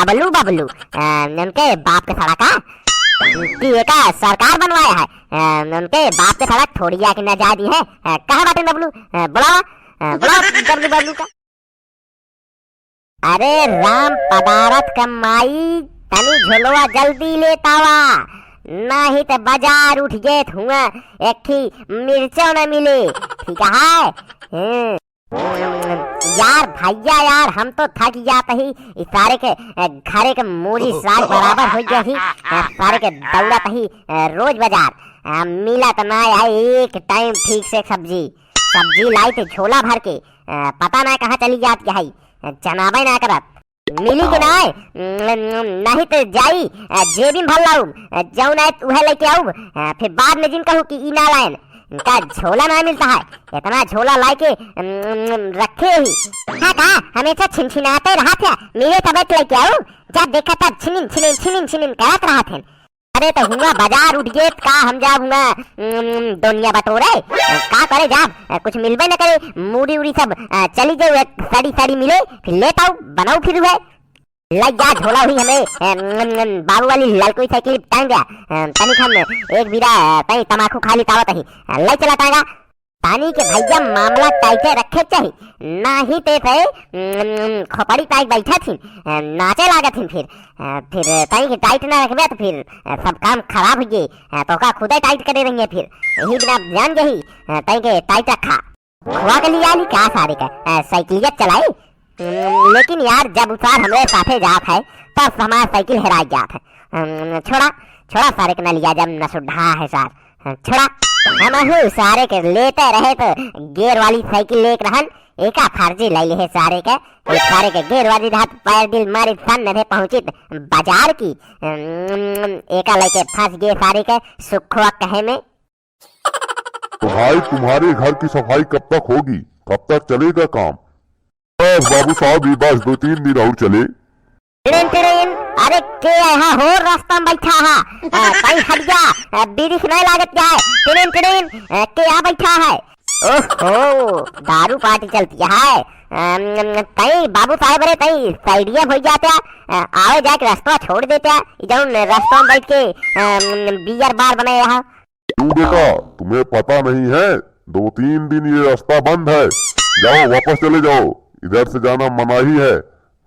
डबलू बबलू उनके बाप के सड़क कि एक सरकार बनवाया है। उनके बाप के सड़क थोड़ी आके न जा दी है। कहाँ बाटे डबलू? बुलाओ डबलू बबलू का। अरे राम पदारथ कमाई तनी झुलवा जल्दी लेतावा, नहीं तो बाजार उठ जेत हुआ एक मिर्चों न मिले। ठीक है यार भैया यार, हम तो थक जाते ही सारे के घरे के मूरी साग बराबर हो गया ही। सारे के दौड़त ही रोज बाजार मिला तो ना है एक टाइम ठीक से सब्जी लाई थे झोला भर के, पता ना कहाँ चली जात क्या है, जनाबे ना करत मिली कि नहीं तो जाई जेबिन भर लाऊ जाऊ ना उहे लेके आऊ, फिर बाद में जिन कहूँ कि ई ना लाइन इनका झोला ना मिलता है। इतना झोला लाई के रखे ही। हाँ कहा हमेशा छिनछिनाते रहा थे, मेरे तबियत लेके आऊ, जब देखा तब छिनिन करत रहा थे। अरे तो हुआ बाजार उठ गए का हम जाऊंगा दुनिया बटोरे का करे जाब कुछ मिलबे न करे, मूड़ी उड़ी सब चली जाऊ, साड़ी मिले फिर लेता हूँ बनाऊ फिर हुए लग जा झोला हुई हमें बाबू वाली ललकोई साइकिल टांग गया तनिक हम एक बीरा तई तमाकू खा ली तावत ही ले चला टांगा तानी के भैया मामला टाइटे रखे चाहिए, नहीं ते खोपड़ी टाइट बैठा थी नाचे लागे थी, फिर ताई के टाइट ना रखबे तो फिर सब काम खराब हो गए, तो का खुदे टाइट करे रही है। फिर यही बिना जान गई ताई के टाइट रखा खुआ के लिया ली क्या सारे का साइकिलियत चलाई। लेकिन यार जब उसार हमारे साथे जात है तब हमारा साइकिल हेरा जात है। छोड़ा सारे के न लिया जब न सुढ़ा है सार छोड़ा हम सारे के लेते रहे तो गेर वाली साइकिल लेक रहन एका फर्जी ले है सारे के गेर वाली हाथ पैर दिल मारी सन ने पहुंची बाजार की एका लेके फंस गए सारे के सुखवा कहे में। तो भाई तुम्हारे घर की सफाई कब तक होगी, कब तक चलेगा काम? बाबू साहब बस 2-3 दिन और चले। ट्रेन अरे के यहाँ हो रास्ता में बैठा है कहीं हट जा बीड़ी नहीं लागत जाए ट्रेन के यहाँ बैठा है। ओहो दारू पार्टी चलती है कहीं बाबू साहब रे कहीं साइडिया हो जाते आवे जाके रास्ता छोड़ देते जौन रास्ता में बैठ के बियर बार बनाए रहा। क्यों बेटा तुम्हें पता नहीं है 2-3 दिन ये रास्ता बंद है, जाओ वापस चले जाओ, इधर से जाना मनाही है।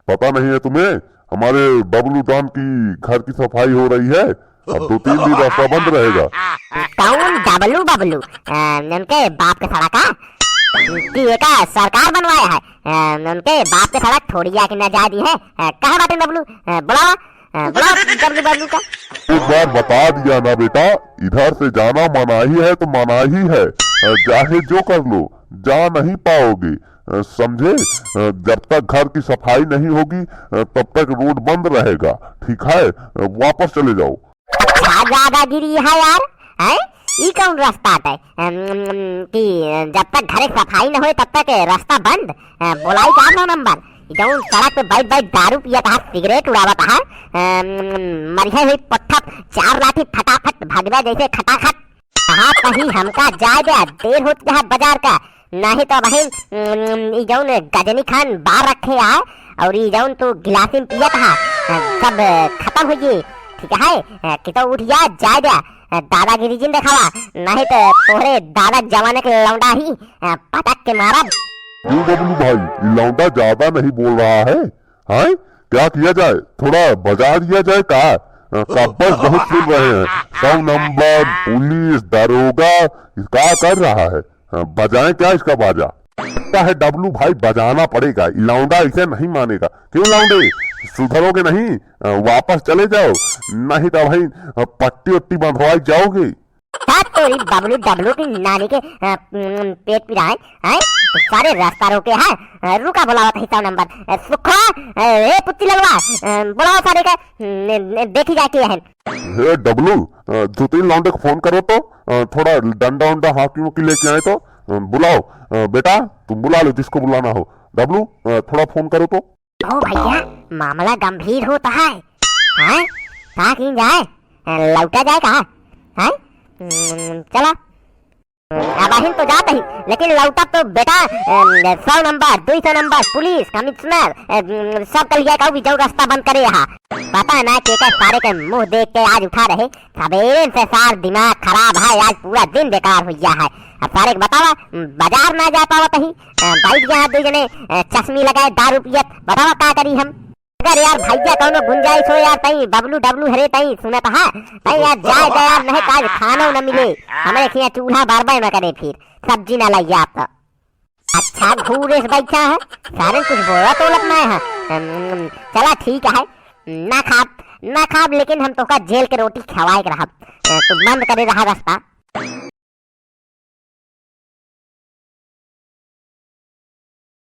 पता नहीं है तुम्हें हमारे बबलू दान की घर की सफाई हो रही है, अब 2-3 दिन रास्ता बंद रहेगा। कौन डबलू बबलू उनके बाप के सड़क कि एक सरकार बनवाया है। उनके बाप के सड़क थोड़ी आके न जा दी है। कहाँ बाटे डबलू? बुलाओ डबलू बबलू का। एक बार बता दिया ना बेटा, इधर से जाना मनाही है तो मनाही है, चाहे जो कर लो जा नहीं पाओगे, समझे? जब तक घर की सफाई नहीं होगी तब तक रोड बंद रहेगा, ठीक है? वापस चले जाओ। अच्छा दादागिरी है यार, है ये कौन रास्ता है कि जब तक घर सफाई न हो तब तक रास्ता बंद? बोलाई का ना नंबर जौन सड़क पे बैठ दारू पिया था, सिगरेट उड़ावा था, मरिया हुई पट्टा 4 लाठी फटाफट भगवा जैसे खटाखट। कहाँ कहीं हमका जाए गया देर होती है बाजार का, नहीं तो वही जौन गजनी खान बाहर रखे है और ये जौन तू गिलासी में पिया था सब खत्म हो गई। ठीक है कि तो उठ जा दादागिरी जिन दिखावा, नहीं तो तोहरे दादा जमाने के लौंडा ही पटक के मारा। क्यों बबलू भाई लौंडा ज्यादा नहीं बोल रहा है? हाँ क्या किया जाए, थोड़ा बजा दिया जाए का? बस बहुत सुन रहे हैं, 100 नंबर पुलिस दरोगा क्या कर रहा है, बजाएं क्या इसका बाजा? लगता है डबलू भाई बजाना पड़ेगा, लौंडा इसे नहीं मानेगा। क्यों लौंडे सुधरोगे नहीं? वापस चले जाओ, नहीं तो भाई पट्टी वट्टी बंधवाई जाओगे। तोरी बबलू डबलू की नानी के पेट पिराए हैं सारे रास्ता रोके हैं। रुका बुलावा था 100 नंबर सुखा ए पुत्ती लगवा बुलाओ सारे का देखी जाके है। हे डबलू 2-3 लौंडे को फोन करो तो थोड़ा डंडा उंडा हाकी मुकी लेके आए तो बुलाओ। बेटा तुम बुला लो जिसको बुलाना हो। डबलू थोड़ा फोन करो तो। ओ भैया मामला गंभीर होता है, हैं? कहाँ जाए लौटा जाए कहाँ? हैं? चला अबहिन तो जात ही, लेकिन लौटब तो बेटा 100 नंबर 200 नंबर पुलिस कमिश्नर सब कल गया कहू जो रास्ता बंद करे यहाँ। पता ना के सारे के मुंह देख के आज उठा रहे, सवेरे से सार दिमाग खराब है, आज पूरा दिन बेकार हो गया है। अब सारे बतावा बाजार ना जा पावा तही, बैठ गया दो जने चश्मी लगाए दारू पियत, बतावा का करी हम। अगर यार भैया कौनो गुंजाइश हो यार तई बबलू डबलू हरे तई सुने पहा तई यार जाए तो यार नहीं काज खाना न मिले, हमारे खिया चूल्हा बार न करे, फिर सब्जी ना लाइए आप तो। अच्छा घूरे से बैठा है, सारे कुछ बोला तो लगना है। चला ठीक है, ना खाब लेकिन हम तो का जेल के रोटी खवाए के रहा, तो बंद करे रहा रास्ता।